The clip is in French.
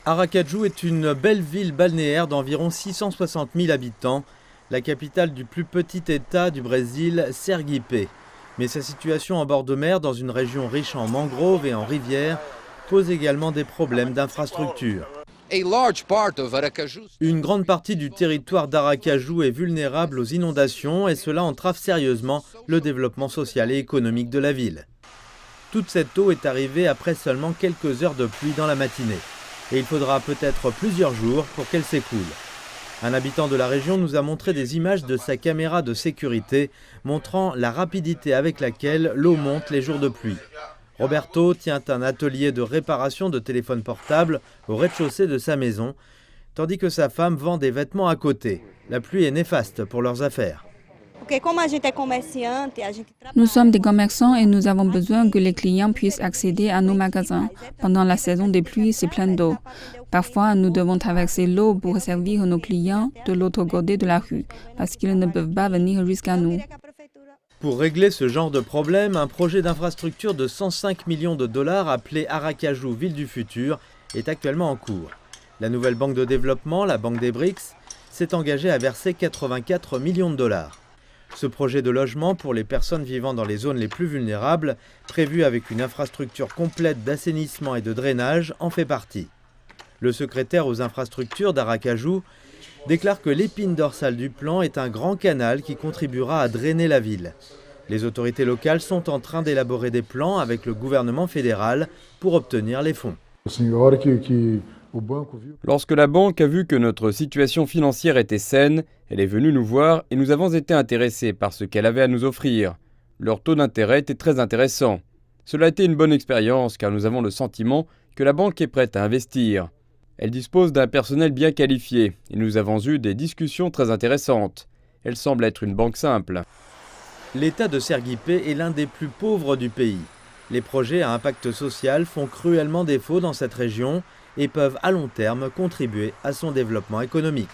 Aracaju est une belle ville balnéaire d'environ 660 000 habitants, la capitale du plus petit État du Brésil, Sergipe. Mais sa situation en bord de mer, dans une région riche en mangroves et en rivières, pose également des problèmes d'infrastructure. Une grande partie du territoire d'Aracaju est vulnérable aux inondations et cela entrave sérieusement le développement social et économique de la ville. Toute cette eau est arrivée après seulement quelques heures de pluie dans la matinée. Et il faudra peut-être plusieurs jours pour qu'elle s'écoule. Un habitant de la région nous a montré des images de sa caméra de sécurité montrant la rapidité avec laquelle l'eau monte les jours de pluie. Roberto tient un atelier de réparation de téléphones portables au rez-de-chaussée de sa maison, tandis que sa femme vend des vêtements à côté. La pluie est néfaste pour leurs affaires. Nous sommes des commerçants et nous avons besoin que les clients puissent accéder à nos magasins. Pendant la saison des pluies, c'est plein d'eau. Parfois, nous devons traverser l'eau pour servir nos clients de l'autre côté de la rue, parce qu'ils ne peuvent pas venir jusqu'à nous. Pour régler ce genre de problème, un projet d'infrastructure de 105 millions de dollars appelé Aracaju Ville du Futur est actuellement en cours. La nouvelle banque de développement, la Banque des BRICS, s'est engagée à verser 84 millions de dollars. Ce projet de logement pour les personnes vivant dans les zones les plus vulnérables, prévu avec une infrastructure complète d'assainissement et de drainage, en fait partie. Le secrétaire aux infrastructures d'Aracaju déclare que l'épine dorsale du plan est un grand canal qui contribuera à drainer la ville. Les autorités locales sont en train d'élaborer des plans avec le gouvernement fédéral pour obtenir les fonds. Lorsque la banque a vu que notre situation financière était saine, elle est venue nous voir et nous avons été intéressés par ce qu'elle avait à nous offrir. Leur taux d'intérêt était très intéressant. Cela a été une bonne expérience car nous avons le sentiment que la banque est prête à investir. Elle dispose d'un personnel bien qualifié et nous avons eu des discussions très intéressantes. Elle semble être une banque simple. L'État de Sergipe est l'un des plus pauvres du pays. Les projets à impact social font cruellement défaut dans cette région et peuvent à long terme contribuer à son développement économique.